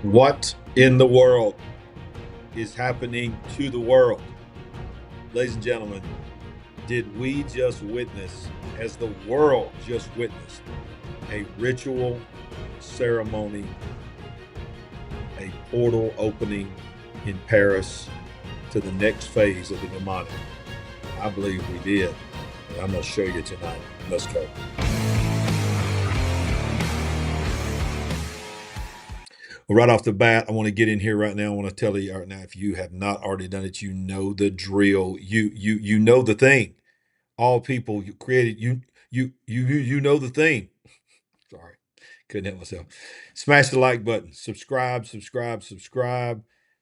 What in the world is happening to the world? Ladies and gentlemen, did we just witness, as the world just witnessed, a ritual ceremony, a portal opening in Paris to the next phase of the demonic? I believe we did. And I'm going to show you tonight. Let's go. Well, right off the bat, I want to get in here right now. I want to tell you right now, if you have not already done it, you know the drill. You know the thing. All people you created, you know the thing. Sorry, couldn't help myself. Smash the like button. Subscribe.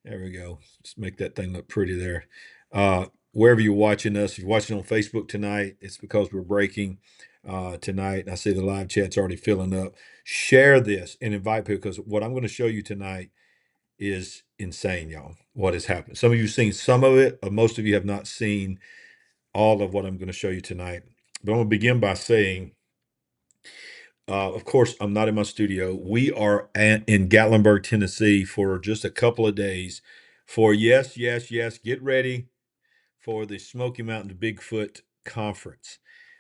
There we go. Let's make that thing look pretty there. Wherever you're watching us, if you're watching on Facebook tonight, it's because we're breaking tonight. And I see the live chat's already filling up. Share this and invite people, because what I'm going to show you tonight is insane, y'all. What has happened? Some of you have seen some of it, but most of you have not seen all of what I'm going to show you tonight. But I'm going to begin by saying, of course, I'm not in my studio. We are in Gatlinburg, Tennessee for just a couple of days for, yes, get ready for the Smoky Mountain Bigfoot Conference.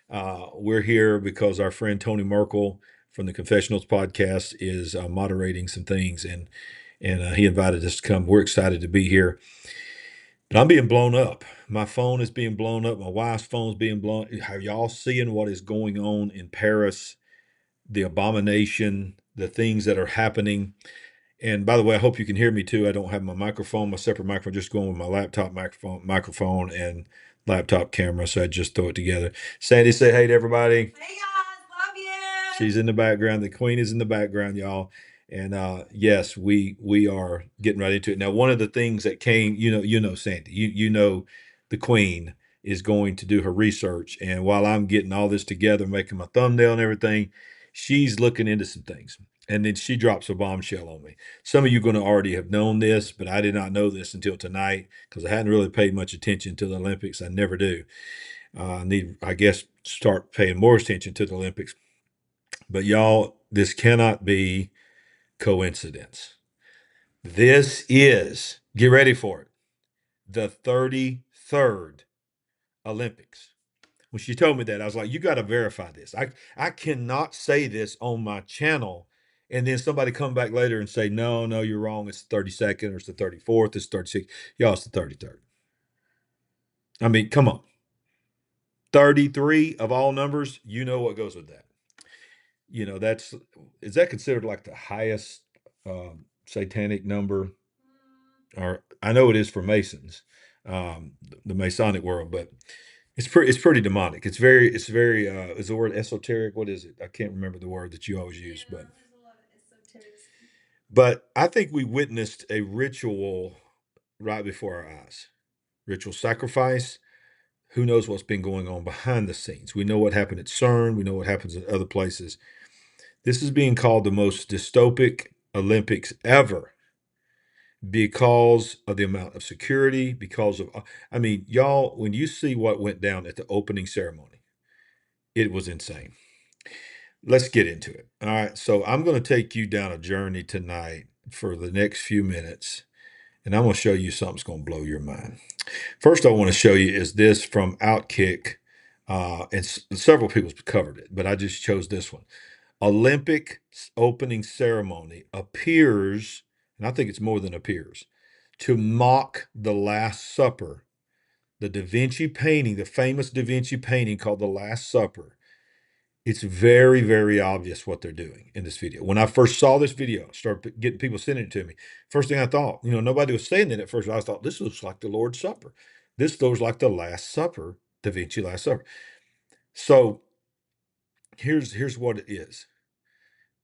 We're here because our friend Tony Merkel from the Confessionals podcast is moderating some things, and he invited us to come. We're excited to be here. But I'm being blown up. My phone is being blown up. My wife's phone's being blown. Are y'all seeing what is going on in Paris? The abomination, the things that are happening. And by the way, I hope you can hear me too. I don't have my separate microphone, just going with my laptop microphone and laptop camera. So I just throw it together. Sandy, say hey to everybody. Hey guys, love you. She's in the background. The queen is in the background, y'all. And yes, we are getting right into it. Now, one of the things that came, Sandy, you know the queen is going to do her research. And while I'm getting all this together, making my thumbnail and everything, she's looking into some things. And then she drops a bombshell on me. Some of you are going to already have known this, but I did not know this until tonight because I hadn't really paid much attention to the Olympics. I never do. I guess, start paying more attention to the Olympics. But y'all, this cannot be coincidence. This is, get ready for it, the 33rd Olympics. When she told me that, I was like, you got to verify this. I cannot say this on my channel and then somebody come back later and say, no, you're wrong. It's the 32nd or it's the 34th. It's 36th. Y'all, it's the 33rd. I mean, come on. 33 of all numbers, you know what goes with that. Is that considered like the highest satanic number? Or I know it is for Masons, the Masonic world, but it's pretty demonic. It's very is the word esoteric? What is it? I can't remember the word that you always use, but There's a lot of esoterics. I think we witnessed a ritual right before our eyes. Ritual sacrifice. Who knows what's been going on behind the scenes? We know what happened at CERN. We know what happens at other places. This is being called the most dystopic Olympics ever because of the amount of security, because of, I mean, y'all, when you see what went down at the opening ceremony, it was insane. Let's get into it. All right. So I'm going to take you down a journey tonight for the next few minutes, and I'm going to show you something's going to blow your mind. First, I want to show you is this from Outkick, and several people covered it, but I just chose this one. Olympic opening ceremony appears, and I think it's more than appears, to mock the Last Supper. The Da Vinci painting, the famous Da Vinci painting called The Last Supper. It's very, very obvious what they're doing in this video. When I first saw this video, started getting people sending it to me. First thing I thought, nobody was saying it at first. I thought, this looks like the Lord's Supper. This looks like the Last Supper, Da Vinci Last Supper. So here's what it is.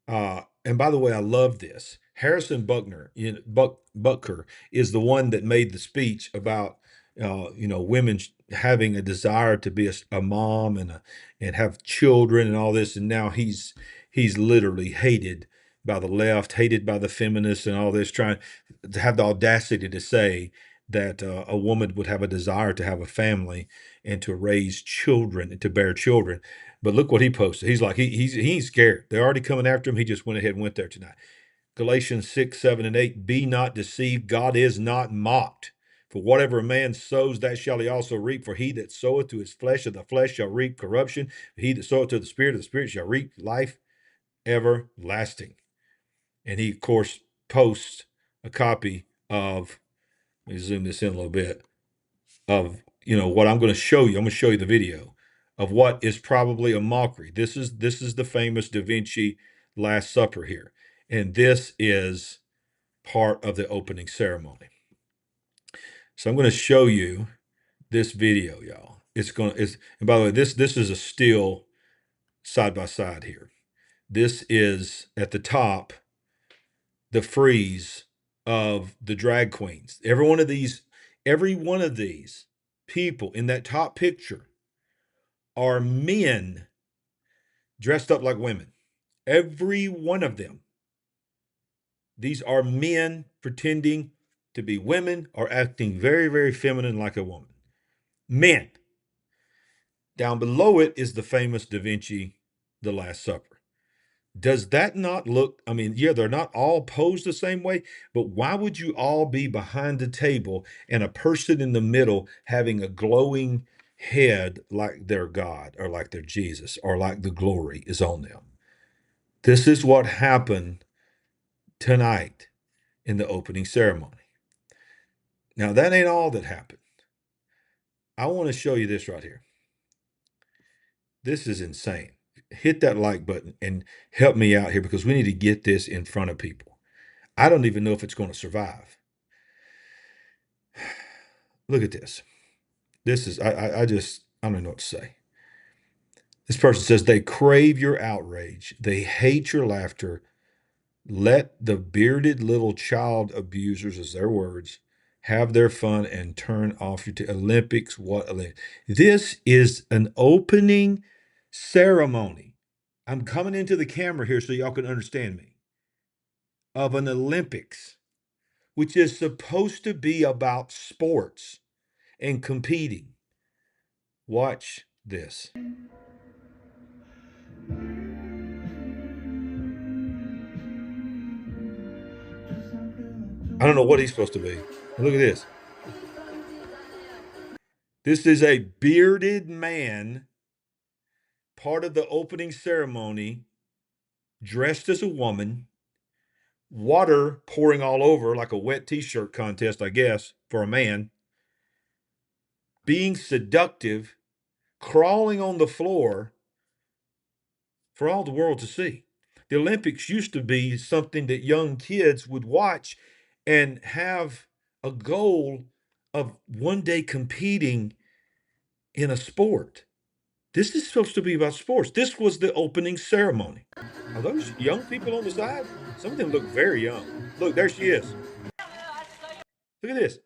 And by the way, I love this. Harrison Butker is the one that made the speech about women having a desire to be a mom and have children and all this, and now he's literally hated by the left, hated by the feminists and all this, trying to have the audacity to say that a woman would have a desire to have a family and to raise children and to bear children. But look what he posted. He's like, he ain't scared. They're already coming after him. He just went ahead and went there tonight. Galatians 6, 7, and 8. Be not deceived, God is not mocked. For whatever a man sows, that shall he also reap. For he that soweth to his flesh, of the flesh shall reap corruption. He that soweth to the Spirit, of the Spirit shall reap life everlasting. And he, of course, posts a copy of, let me zoom this in a little bit, of what I'm going to show you. I'm going to show you the video of what is probably a mockery. This is the famous Da Vinci Last Supper here. And this is part of the opening ceremony. So I'm going to show you this video, y'all. And by the way, this is a still side by side here. This is at the top, the frieze of the drag queens. Every one of these people in that top picture are men dressed up like women. Every one of them. These are men pretending to be women or acting very, very feminine like a woman. Men. Down below it is the famous Da Vinci, The Last Supper. Does that not look, yeah, they're not all posed the same way, but why would you all be behind the table and a person in the middle having a glowing head like their God or like their Jesus or like the glory is on them? This is what happened tonight in the opening ceremony. Now, that ain't all that happened. I want to show you this right here. This is insane. Hit that like button and help me out here because we need to get this in front of people. I don't even know if it's going to survive. Look at this. This is, I don't know what to say. This person says they crave your outrage. They hate your laughter. Let the bearded little child abusers, as their words, have their fun and turn off your Olympics. What Olympics? This is an opening ceremony. I'm coming into the camera here so y'all can understand me. Of an Olympics, which is supposed to be about sports and competing. Watch this. I don't know what he's supposed to be. Look at this. This is a bearded man, part of the opening ceremony, dressed as a woman, water pouring all over like a wet t-shirt contest, I guess, for a man, being seductive, crawling on the floor for all the world to see. The Olympics used to be something that young kids would watch and have a goal of one day competing in a sport. This is supposed to be about sports. This was the opening ceremony. Are those young people on the side? Some of them look very young. Look, there she is. Look at this.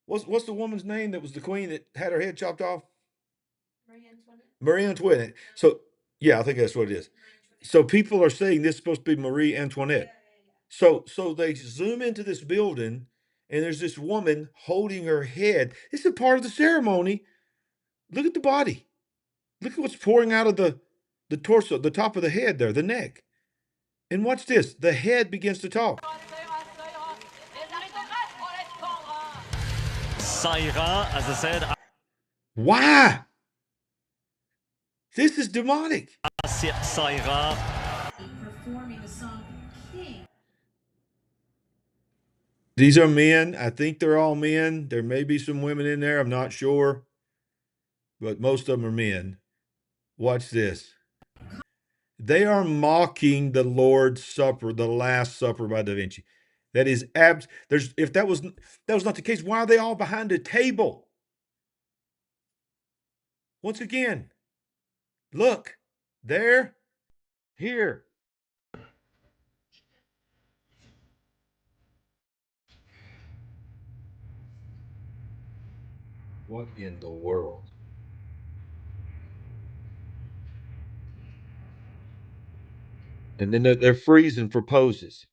What's the woman's name that was the queen that had her head chopped off? Marie Antoinette. Marie Antoinette. So, yeah, I think that's what it is. So people are saying this is supposed to be Marie Antoinette. So they zoom into this building, and there's this woman holding her head. This is a part of the ceremony. Look at the body. Look at what's pouring out of the torso, the top of the head there, the neck. And watch this. The head begins to talk. Saira, as I said, Why? This is demonic. Saira. Performing the song King. These are men. I think they're all men. There may be some women in there. I'm not sure. But most of them are men. Watch this. They are mocking the Lord's Supper, the Last Supper by Da Vinci. That is if that was not the case, why are they all behind a table? Once again, look, there, here. What in the world? And then they're freezing for poses,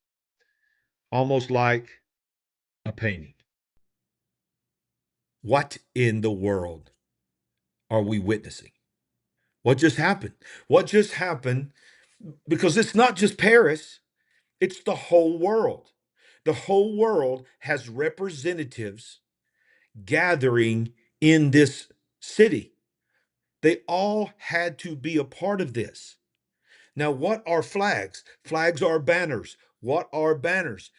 almost like a painting. What in the world are we witnessing? What just happened? What just happened? Because it's not just Paris. It's the whole world. The whole world has representatives gathering in this city. They all had to be a part of this. Now, what are flags? Flags are banners. What are banners?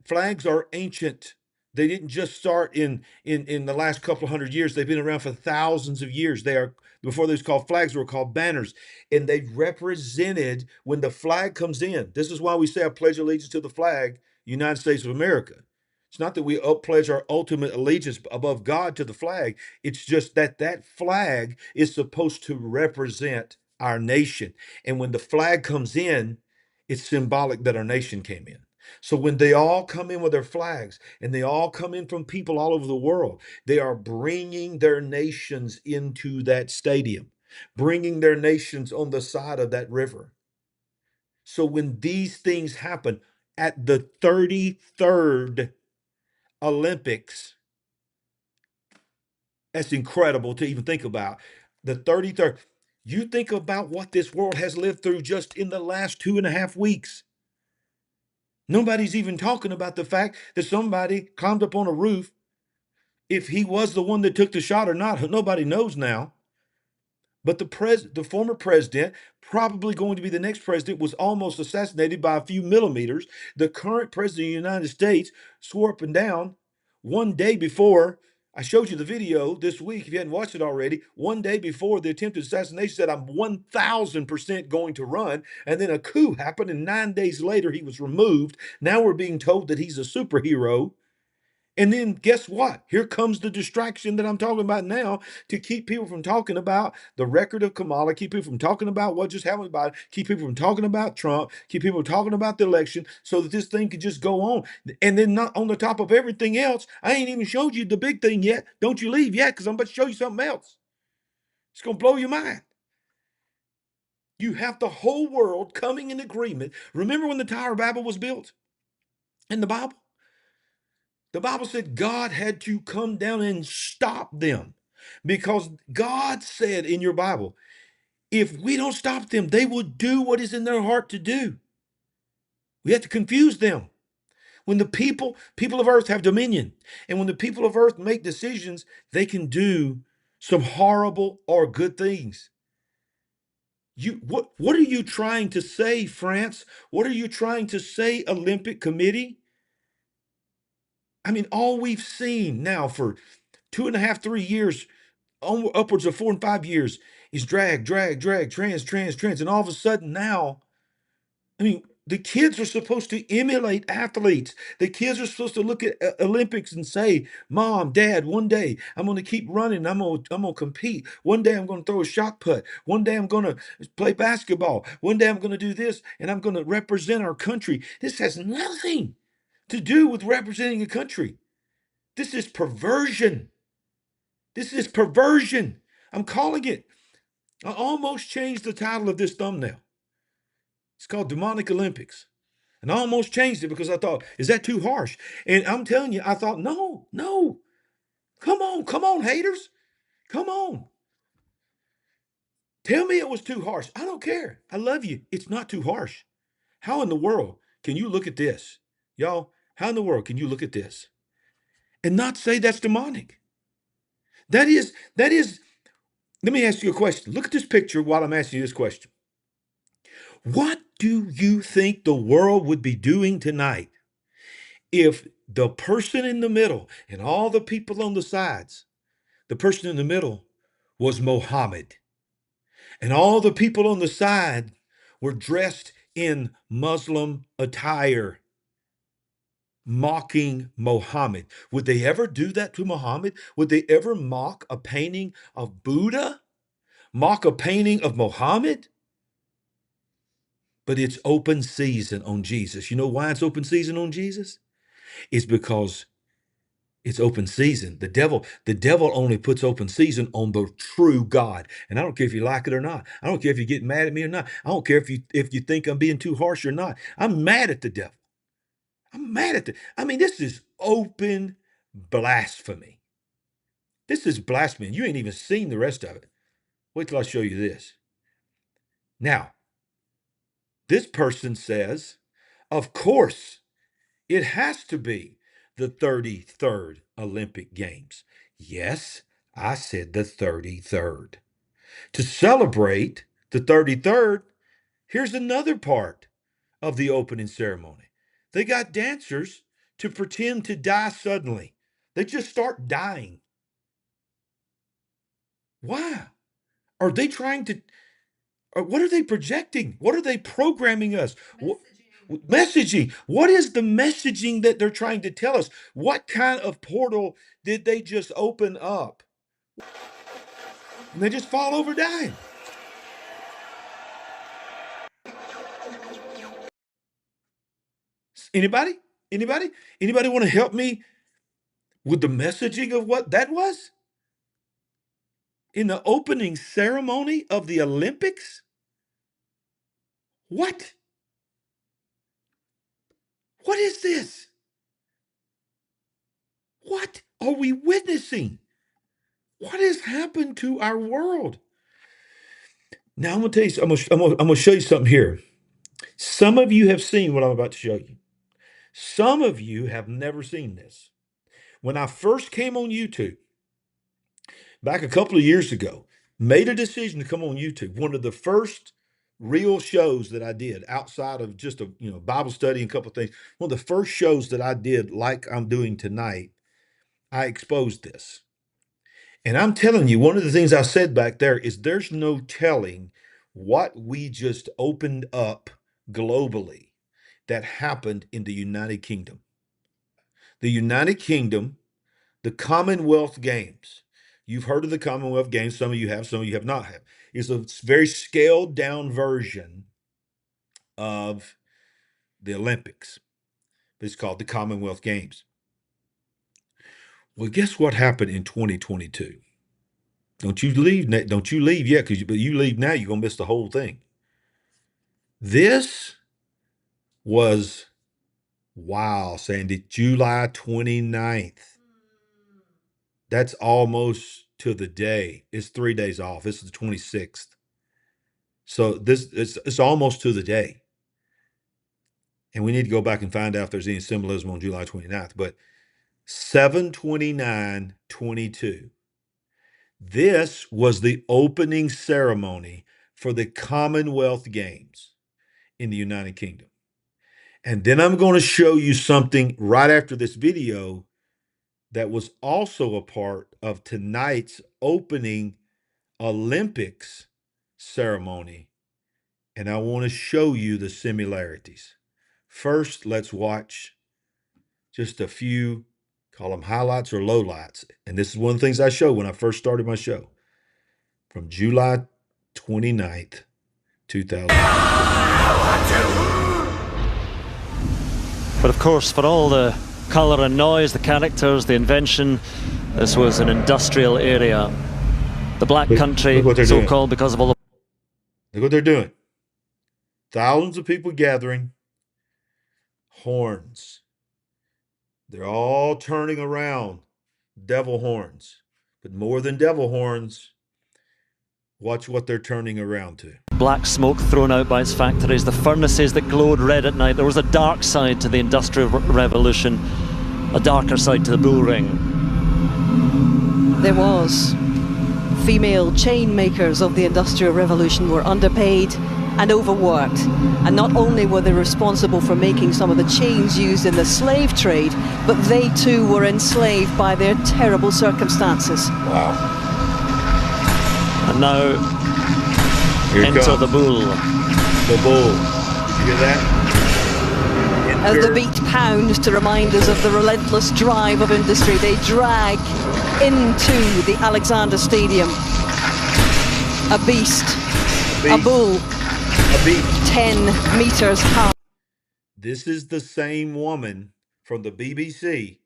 Flags are ancient. They didn't just start in the last couple of hundred years. They've been around for thousands of years. They are before they was called flags, they were called banners, and they represented when the flag comes in. This is why we say I pledge allegiance to the flag, United States of America. It's not that we pledge our ultimate allegiance above God to the flag. It's just that that flag is supposed to represent our nation. And when the flag comes in, it's symbolic that our nation came in. So when they all come in with their flags and they all come in from people all over the world, they are bringing their nations into that stadium, bringing their nations on the side of that river. So when these things happen at the 33rd Olympics, that's incredible to even think about. The 33rd. You think about what this world has lived through just in the last 2.5 weeks. Nobody's even talking about the fact that somebody climbed up on a roof. If he was the one that took the shot or not, nobody knows now. But the former president, probably going to be the next president, was almost assassinated by a few millimeters. The current president of the United States swore up and down one day before. I showed you the video this week. If you hadn't watched it already, one day before the attempted assassination, said, I'm 1,000% going to run. And then a coup happened, and 9 days later, he was removed. Now we're being told that he's a superhero. And then guess what? Here comes the distraction that I'm talking about now to keep people from talking about the record of Kamala, keep people from talking about what just happened about it, keep people from talking about Trump, keep people talking about the election so that this thing could just go on. And then not on the top of everything else, I ain't even showed you the big thing yet. Don't you leave yet, because I'm about to show you something else. It's going to blow your mind. You have the whole world coming in agreement. Remember when the Tower of Babel was built in the Bible? The Bible said God had to come down and stop them because God said in your Bible, if we don't stop them, they will do what is in their heart to do. We have to confuse them. When the people of earth have dominion, and when the people of earth make decisions, they can do some horrible or good things. What are you trying to say, France? What are you trying to say, Olympic Committee? I mean, all we've seen now for 2.5, 3 years, upwards of 4 and 5 years, is drag, trans. And all of a sudden now, I mean, the kids are supposed to emulate athletes. The kids are supposed to look at Olympics and say, Mom, Dad, one day I'm going to keep running. I'm going to compete. One day I'm going to throw a shot put. One day I'm going to play basketball. One day I'm going to do this, and I'm going to represent our country. This has nothing to do with representing a country. This is perversion. This is perversion. I'm calling it. I almost changed the title of this thumbnail. It's called Demonic Olympics. And I almost changed it because I thought, is that too harsh? And I'm telling you, I thought, no. Come on, haters. Come on. Tell me it was too harsh. I don't care. I love you. It's not too harsh. How in the world can you look at this? Y'all, how in the world can you look at this and not say that's demonic? That is, let me ask you a question. Look at this picture while I'm asking you this question. What do you think the world would be doing tonight if the person in the middle and all the people on the sides, the person in the middle was Mohammed, and all the people on the side were dressed in Muslim attire, mocking Mohammed? Would they ever do that to Mohammed? Would they ever mock a painting of Buddha? Mock a painting of Mohammed? But it's open season on Jesus. You know why it's open season on Jesus? It's because it's open season. The devil only puts open season on the true God. And I don't care if you like it or not. I don't care if you get mad at me or not. I don't care if you think I'm being too harsh or not. I'm mad at the devil. I'm mad at I mean, this is open blasphemy. This is blasphemy. You ain't even seen the rest of it. Wait till I show you this. Now, this person says, Of course, it has to be the 33rd Olympic Games. Yes, I said the 33rd. To celebrate the 33rd, here's another part of the opening ceremony. They got dancers to pretend to die suddenly. They just start dying. Why? Are they trying to, or what are they projecting? What are they programming us? Messaging. What is the messaging that they're trying to tell us? What kind of portal did they just open up? And they just fall over dying. Anybody? Anybody? Anybody want to help me with the messaging of what that was? In the opening ceremony of the Olympics? What? What is this? What are we witnessing? What has happened to our world? Now I'm gonna tell you. I'm gonna show you something here. Some of you have seen what I'm about to show you. Some of you have never seen this. When I first came on YouTube, back a couple of years ago, made a decision to come on YouTube. One of the first real shows that I did outside of just a Bible study and a couple of things. One of the first shows that I did, like I'm doing tonight, I exposed this. And I'm telling you, one of the things I said back there is there's no telling what we just opened up globally that happened in the United Kingdom. The United Kingdom, the Commonwealth Games. You've heard of the Commonwealth Games. Some of you have, some of you have not have. It's a very scaled down version of the Olympics. It's called the Commonwealth Games. Well, guess what happened in 2022? Don't you leave yet, but you leave now, you're gonna miss the whole thing. This was, wow, Sandy, July 29th. That's almost to the day. It's 3 days off. This is the 26th. So it's almost to the day. And we need to go back and find out if there's any symbolism on July 29th. But 7/29/22. This was the opening ceremony for the Commonwealth Games in the United Kingdom. And then I'm going to show you something right after this video that was also a part of tonight's opening Olympics ceremony. And I want to show you the similarities. First, let's watch just a few, call them highlights or lowlights. And this is one of the things I showed when I first started my show. From July 29th, 2000. But of course, for all the colour and noise, the characters, the invention, this was an industrial area. The Black Country, so-called because of all the... Look what they're doing. Thousands of people gathering. Horns. They're all turning around. Devil horns. But more than devil horns, watch what they're turning around to. Black smoke thrown out by its factories, the furnaces that glowed red at night. There was a dark side to the Industrial Revolution, a darker side to the bull ring. There was. Female chain makers of the Industrial Revolution were underpaid and overworked. And not only were they responsible for making some of the chains used in the slave trade, but they too were enslaved by their terrible circumstances. Wow. And now, enter the bull. The bull. You hear that? As the beat pounds to remind us of the relentless drive of industry, they drag into the Alexander Stadium a beast, a bull, a beast, 10 meters high. This is the same woman from the BBC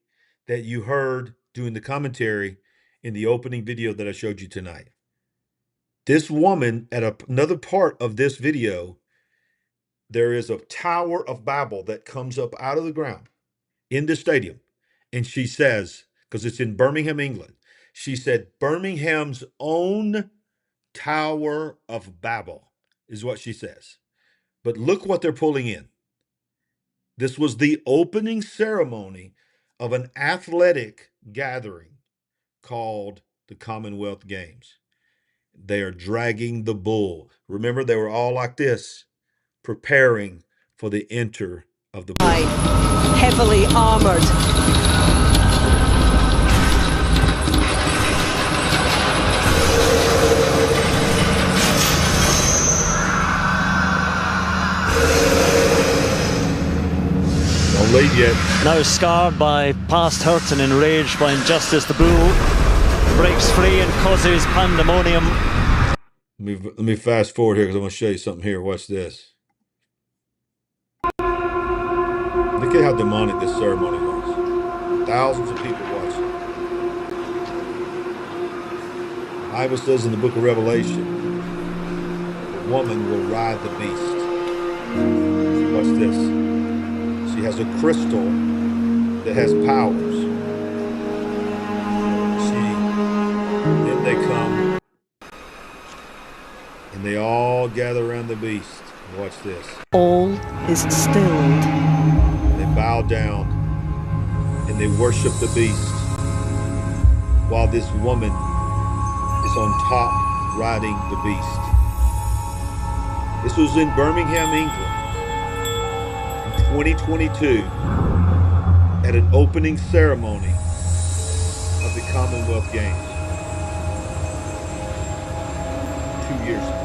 that you heard doing the commentary in the opening video that I showed you tonight. This woman, at another part of this video, there is a Tower of Babel that comes up out of the ground in the stadium. And she says, because it's in Birmingham, England, she said, Birmingham's own Tower of Babel is what she says. But look what they're pulling in. This was the opening ceremony of an athletic gathering called the Commonwealth Games. They are dragging the bull. Remember, they were all like this, preparing for the enter of the bull. Heavily armored. Don't leave yet. Now scarred by past hurt and enraged by injustice, the bull breaks free and causes pandemonium. Let me fast forward here because I want to show you something here. Watch this. Look at how demonic this ceremony was. Thousands of people watching. The Bible says in the book of Revelation, a woman will ride the beast. Watch this. She has a crystal that has powers. Then they come and they all gather around the beast. Watch this. All is stilled. They bow down and they worship the beast while this woman is on top riding the beast. This was in Birmingham, England in 2022 at an opening ceremony of the Commonwealth Games 2 years ago.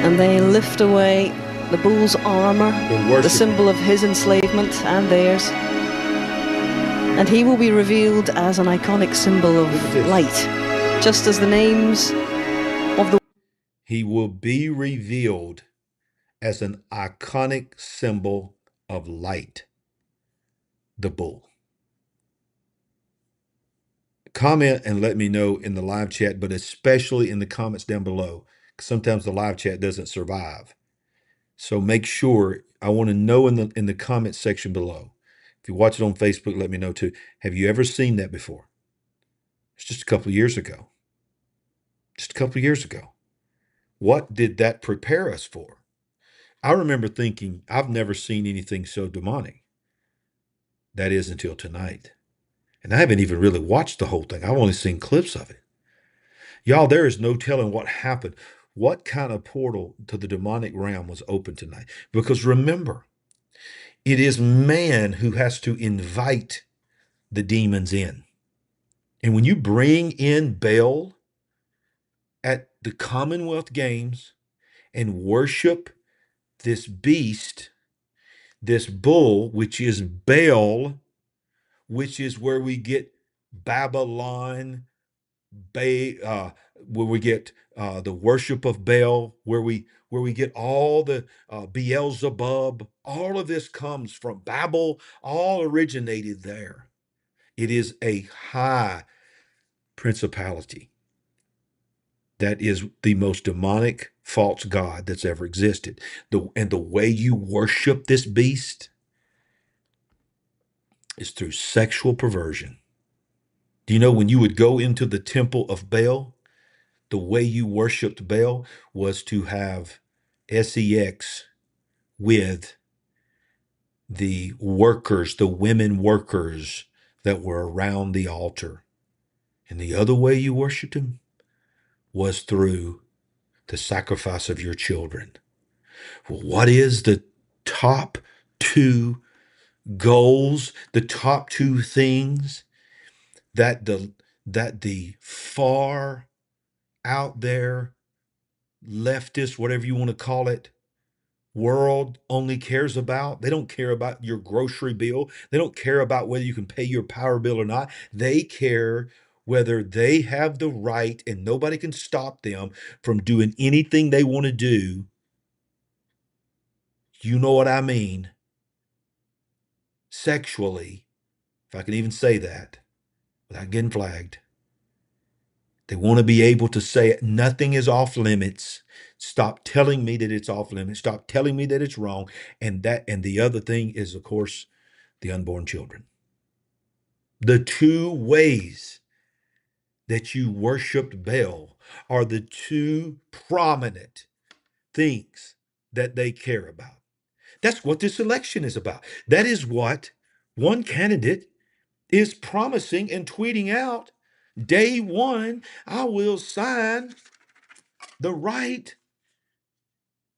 And they lift away the bull's armor, the symbol of his enslavement and theirs. And he will be revealed as an iconic symbol of light, just as the names of the... He will be revealed as an iconic symbol of light, the bull. Comment and let me know in the live chat, but especially in the comments down below. Sometimes the live chat doesn't survive. So make sure, I want to know in the comment section below. If you watch it on Facebook, let me know too. Have you ever seen that before? It's just a couple of years ago. Just a couple of years ago. What did that prepare us for? I remember thinking, I've never seen anything so demonic. That is until tonight. And I haven't even really watched the whole thing. I've only seen clips of it. Y'all, there is no telling what happened. What kind of portal to the demonic realm was open tonight? Because remember, it is man who has to invite the demons in. And when you bring in Baal at the Commonwealth Games and worship this beast, this bull, which is Baal, which is where we get Babylon, where we get the worship of Baal, where we get all the Beelzebub. All of this comes from Babel, all originated there. It is a high principality that is the most demonic false god that's ever existed. And the way you worship this beast is through sexual perversion. Do you know when you would go into the temple of Baal, the way you worshiped Baal was to have sex with the workers, the women workers that were around the altar. And the other way you worshiped him was through the sacrifice of your children. Well, what is the top two goals, the top two things that the far out there leftist, whatever you want to call it, world only cares about? They don't care about your grocery bill. They don't care about whether you can pay your power bill or not. They care whether they have the right and nobody can stop them from doing anything they want to do. You know what I mean? Sexually, if I can even say that without getting flagged. They want to be able to say nothing is off limits. Stop telling me that it's off limits. Stop telling me that it's wrong. And the other thing is, of course, the unborn children. The two ways that you worshiped Baal are the two prominent things that they care about. That's what this election is about. That is what one candidate is promising and tweeting out. Day one, I will sign the right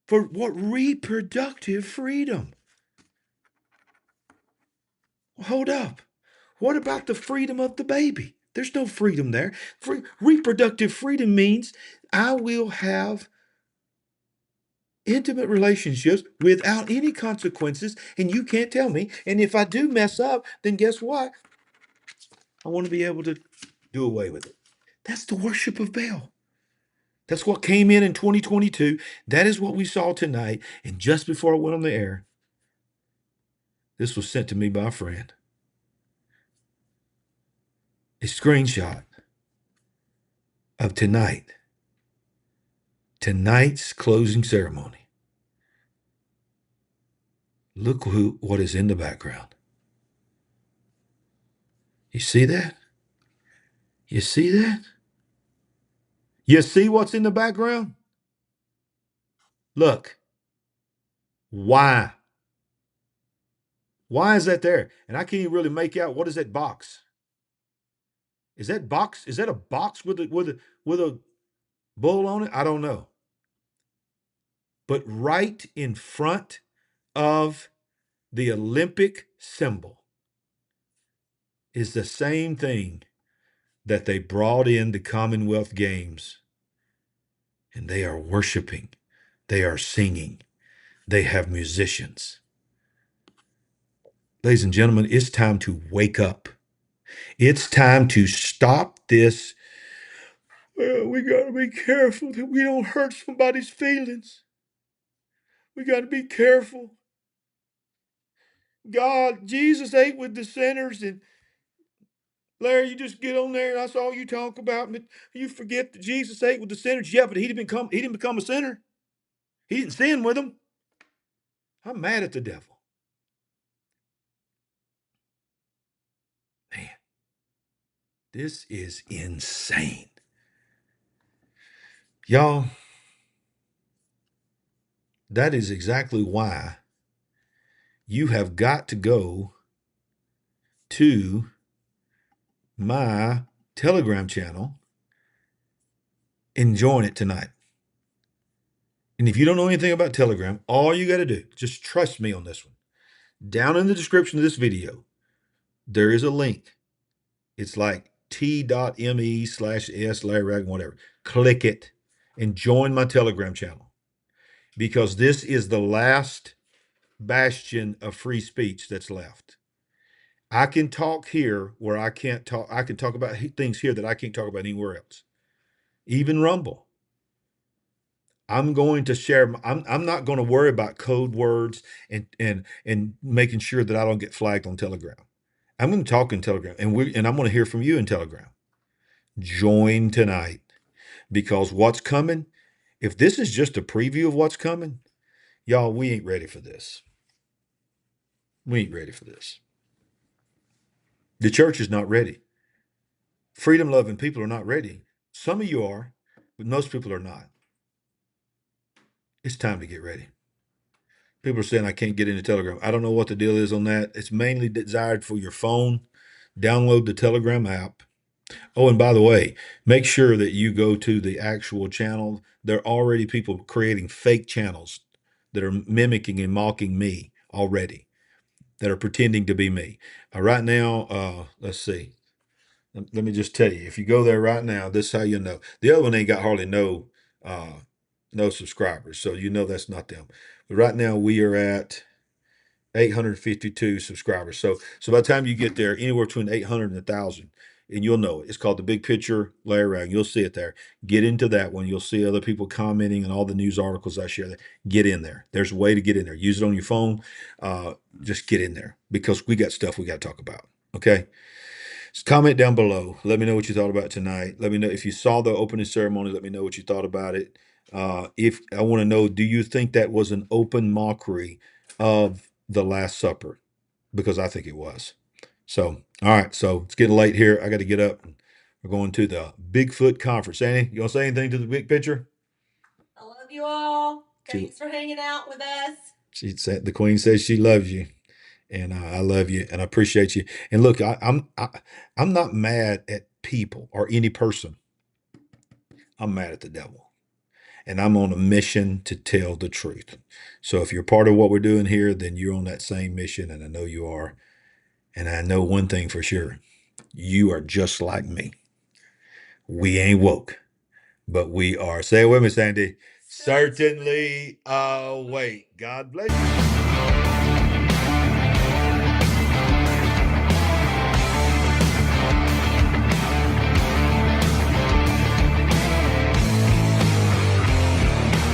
for what? Reproductive freedom. Hold up. What about the freedom of the baby? There's no freedom there. Reproductive freedom means I will have intimate relationships without any consequences, and you can't tell me. And if I do mess up, then guess what? I want to be able to do away with it. That's the worship of Baal. That's what came in 2022. That is what we saw tonight. And just before I went on the air, this was sent to me by a friend. A screenshot of tonight's closing ceremony. Look what is in the background. You see that? You see that? You see what's in the background? Look. Why? Why is that there? And I can't even really make out, what is that box? Is that a box with a bull on it? I don't know. But right in front of the Olympic symbol is the same thing that they brought in the Commonwealth Games. And they are worshiping. They are singing. They have musicians. Ladies and gentlemen, it's time to wake up. It's time to stop this. Well, we got to be careful that we don't hurt somebody's feelings. We got to be careful. Jesus ate with the sinners, and Larry, you just get on there and that's all you talk about. But you forget that Jesus ate with the sinners. Yeah, but he didn't become a sinner. He didn't sin with them. I'm mad at the devil. Man, this is insane. Y'all, that is exactly why you have got to go to my Telegram channel and join it tonight. And if you don't know anything about Telegram, all you got to do, just trust me on this one. Down in the description of this video, there is a link. It's like t.me/s Larry Ragland, whatever. Click it and join my Telegram channel, because this is the last bastion of free speech that's left. I can talk here where I can't talk. I can talk about things here that I can't talk about anywhere else. Even Rumble. I'm going to share. I'm not going to worry about code words and making sure that I don't get flagged on Telegram. I'm going to talk in Telegram, and I'm going to hear from you in Telegram. Join tonight, because what's coming, if this is just a preview of what's coming, y'all, we ain't ready for this. We ain't ready for this. The church is not ready. Freedom-loving people are not ready. Some of you are, but most people are not. It's time to get ready. People are saying I can't get into Telegram. I don't know what the deal is on that. It's mainly desired for your phone. Download the Telegram app. Oh, and by the way, make sure that you go to the actual channel. There are already people creating fake channels that are mimicking and mocking me already, that are pretending to be me. Right now, let's see. Let me just tell you, if you go there right now, this is how you know. The other one ain't got hardly no subscribers, so you know that's not them. But right now we are at 852 subscribers. So by the time you get there, anywhere between 800 and 1,000, and you'll know it. It's called The Big Picture, Larry Ragland. You'll see it there. Get into that one. You'll see other people commenting and all the news articles I share there. Get in there. There's a way to get in there. Use it on your phone. Just get in there, because we got stuff we got to talk about. Okay? Just comment down below. Let me know what you thought about tonight. Let me know if you saw the opening ceremony. Let me know what you thought about it. If I want to know, do you think that was an open mockery of the Last Supper? Because I think it was. So, all right. So it's getting late here. I got to get up. We're going to the Bigfoot conference. Annie, you want to say anything to the big picture? I love you all. Thanks for hanging out with us. She said the Queen says she loves you, and I love you, and I appreciate you. And look, I'm not mad at people or any person. I'm mad at the devil. And I'm on a mission to tell the truth. So if you're part of what we're doing here, then you're on that same mission, and I know you are. And I know one thing for sure. You are just like me. We ain't woke, but we are, say it with me, Sandy, certainly awake. God bless you.